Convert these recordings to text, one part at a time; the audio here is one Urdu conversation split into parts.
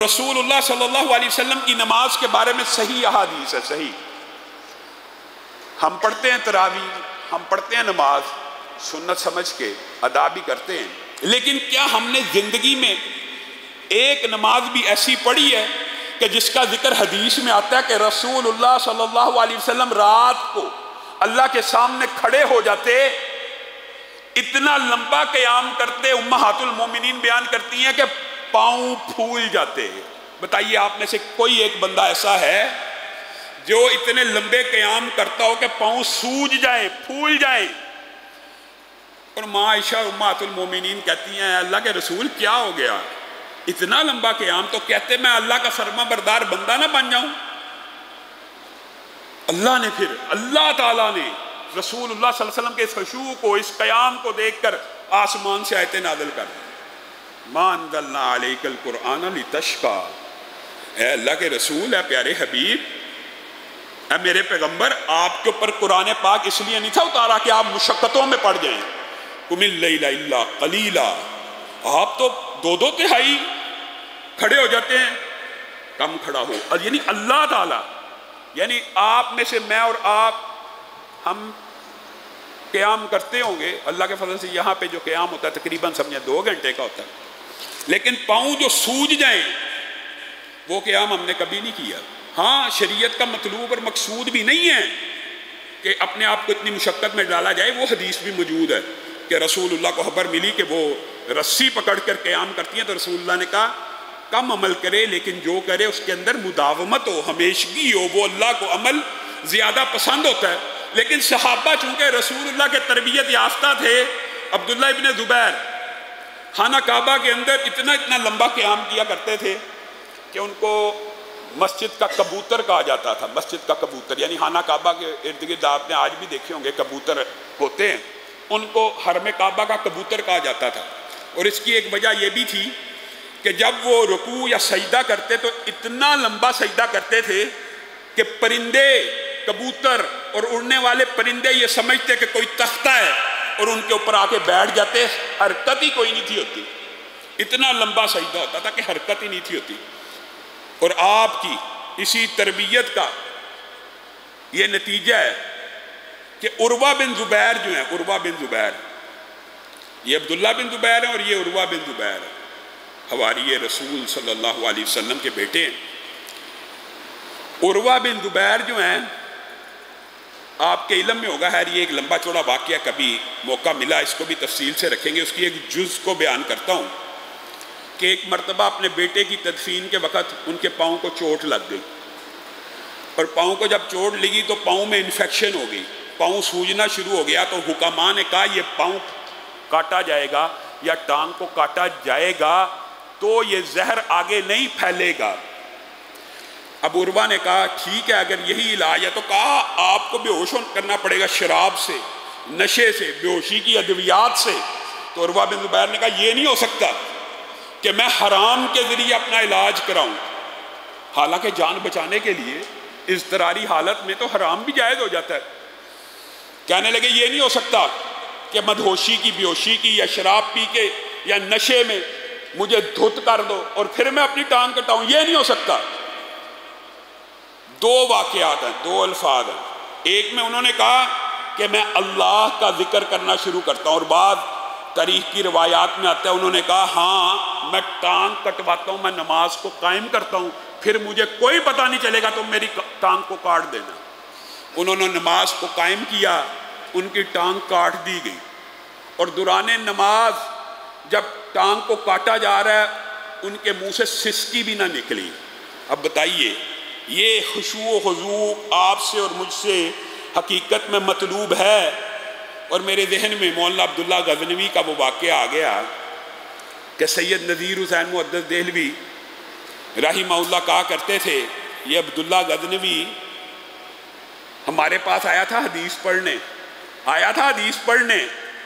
رسول اللہ صلی اللہ علیہ وسلم کی نماز کے بارے میں صحیح احادیث ہے، صحیح۔ ہم پڑھتے ہیں تراویح، ہم پڑھتے ہیں نماز سنت سمجھ کے ادا بھی کرتے ہیں، لیکن کیا ہم نے زندگی میں ایک نماز بھی ایسی پڑھی ہے کہ جس کا ذکر حدیث میں آتا ہے کہ رسول اللہ صلی اللہ علیہ وسلم رات کو اللہ کے سامنے کھڑے ہو جاتے، اتنا لمبا قیام کرتے، امہات المومنین بیان کرتی ہیں کہ پاؤں پھول جاتے ہیں؟ بتائیے آپ میں سے کوئی ایک بندہ ایسا ہے جو اتنے لمبے قیام کرتا ہو کہ پاؤں سوج جائیں، پھول جائیں؟ اور ماں عائشہ امہات المومنین کہتی ہیں اللہ کے رسول کیا ہو گیا اتنا لمبا قیام؟ تو کہتے میں اللہ کا فرما بردار بندہ نہ بن جاؤں؟ اللہ تعالیٰ نے رسول اللہ صلی اللہ علیہ وسلم کے اس خشوع کو، اس قیام کو دیکھ کر آسمان سے آیتیں نازل کر دی، مَا أَنزَلْنَا عَلَيْكَ الْقُرْآنَ لِتَشْقَىٰ، اے اللہ کے رسول، اے پیارے حبیب، اے میرے پیغمبر، آپ کے اوپر قرآن پاک اس لیے نہیں تھا اتارا کہ آپ مشقتوں میں پڑ جائیں۔ قُمِ اللَّيْلَ إِلَّا قَلِيلًا، آپ تو دو تہائی کھڑے ہو جاتے ہیں، کم کھڑا ہو۔ یعنی اللہ تعالیٰ، یعنی آپ میں سے میں اور آپ، ہم قیام کرتے ہوں گے اللہ کے فضل سے، یہاں پہ جو قیام ہوتا ہے تقریباً سمجھیں 2 گھنٹے کا ہوتا ہے، لیکن پاؤں جو سوج جائیں وہ قیام ہم نے کبھی نہیں کیا۔ ہاں، شریعت کا مطلوب اور مقصود بھی نہیں ہے کہ اپنے آپ کو اتنی مشقت میں ڈالا جائے، وہ حدیث بھی موجود ہے کہ رسول اللہ کو خبر ملی کہ وہ رسی پکڑ کر قیام کرتی ہیں، تو رسول اللہ نے کہا کم عمل کرے لیکن جو کرے اس کے اندر مداومت ہو، ہمیشگی ہو، وہ اللہ کو عمل زیادہ پسند ہوتا ہے۔ لیکن صحابہ چونکہ رسول اللہ کے تربیت یافتہ تھے، عبداللہ ابن زبیر خانہ کعبہ کے اندر اتنا لمبا قیام کیا کرتے تھے کہ ان کو مسجد کا کبوتر کہا جاتا تھا۔ مسجد کا کبوتر یعنی خانہ کعبہ کے ارد گرد آپ نے آج بھی دیکھے ہوں گے کبوتر ہوتے ہیں، ان کو حرم کعبہ کا کبوتر کہا جاتا تھا۔ اور اس کی ایک وجہ یہ بھی تھی کہ جب وہ رکوع یا سجدہ کرتے تو اتنا لمبا سجدہ کرتے تھے کہ پرندے، کبوتر اور اڑنے والے پرندے یہ سمجھتے کہ کوئی تختہ ہے اور ان کے اوپر آ کے بیٹھ جاتے، حرکت ہی کوئی نہیں تھی ہوتی، اتنا لمبا سجدہ ہوتا تھا کہ حرکت ہی نہیں تھی ہوتی۔ اور آپ کی اسی تربیت کا یہ نتیجہ ہے کہ عروہ بن زبیر جو ہیں، عروہ بن زبیر، یہ عبداللہ بن زبیر ہیں اور یہ عروہ بن زبیر ہیں، حواری رسول صلی اللہ علیہ وسلم کے بیٹے ہیں۔ عروہ بن زبیر جو ہیں، آپ کے علم میں ہوگا، خیر یہ ایک لمبا چوڑا واقعہ، کبھی موقع ملا اس کو بھی تفصیل سے رکھیں گے، اس کی ایک جز کو بیان کرتا ہوں کہ ایک مرتبہ اپنے بیٹے کی تدفین کے وقت ان کے پاؤں کو چوٹ لگ گئی، اور پاؤں کو جب چوٹ لگی تو پاؤں میں انفیکشن ہو گئی، پاؤں سوجنا شروع ہو گیا، تو حکماء نے کہا یہ پاؤں کاٹا جائے گا یا ٹانگ کو کاٹا جائے گا تو یہ زہر آگے نہیں پھیلے گا۔ اب عروہ نے کہا ٹھیک ہے اگر یہی علاج ہے، تو کہا آپ کو بے ہوش کرنا پڑے گا شراب سے، نشے سے، بے ہوشی کی ادویات سے۔ تو عروہ بن زبیر نے کہا یہ نہیں ہو سکتا کہ میں حرام کے ذریعے اپنا علاج کراؤں، حالانکہ جان بچانے کے لیے اضطراری حالت میں تو حرام بھی جائز ہو جاتا ہے۔ کہنے لگے یہ نہیں ہو سکتا کہ مدہوشی کی، بے ہوشی کی یا شراب پی کے یا نشے میں مجھے دھت کر دو اور پھر میں اپنی ٹانگ کٹاؤں، یہ نہیں ہو سکتا۔ 2 واقعات ہیں، 2 الفاظ ہیں، ایک میں انہوں نے کہا کہ میں اللہ کا ذکر کرنا شروع کرتا ہوں، اور بعد تاریخ کی روایات میں آتا ہے انہوں نے کہا ہاں میں ٹانگ کٹواتا ہوں، میں نماز کو قائم کرتا ہوں، پھر مجھے کوئی پتہ نہیں چلے گا تو میری ٹانگ کو کاٹ دینا۔ انہوں نے نماز کو قائم کیا، ان کی ٹانگ کاٹ دی گئی، اور دوران نماز جب ٹانگ کو کاٹا جا رہا ہے ان کے منہ سے سسکی بھی نہ نکلی۔ اب بتائیے یہ خشوع و خضوع آپ سے اور مجھ سے حقیقت میں مطلوب ہے؟ اور میرے ذہن میں مولانا عبداللہ غزنوی کا وہ واقعہ آ گیا کہ سید نذیر حسین محدث دہلوی رحمہ اللہ کہا کرتے تھے، یہ عبداللہ غزنوی ہمارے پاس آیا تھا حدیث پڑھنے،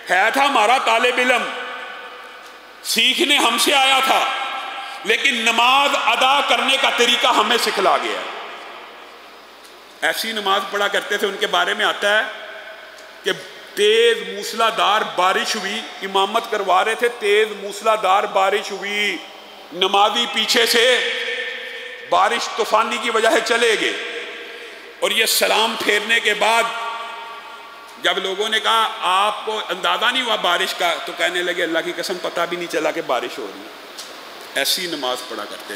ہے تھا ہمارا طالب علم، سیکھنے ہم سے آیا تھا، لیکن نماز ادا کرنے کا طریقہ ہمیں سکھلا گیا۔ ایسی نماز پڑھا کرتے تھے، ان کے بارے میں آتا ہے کہ تیز موسلا دار بارش ہوئی، امامت کروا رہے تھے، تیز موسلا دار بارش ہوئی، نمازی پیچھے سے بارش طوفانی کی وجہ سے چلے گئے، اور یہ سلام پھیرنے کے بعد جب لوگوں نے کہا آپ کو اندازہ نہیں ہوا بارش کا، تو کہنے لگے اللہ کی قسم پتہ بھی نہیں چلا کہ بارش ہو رہی ہے۔ ایسی نماز پڑھا کرتے تھے۔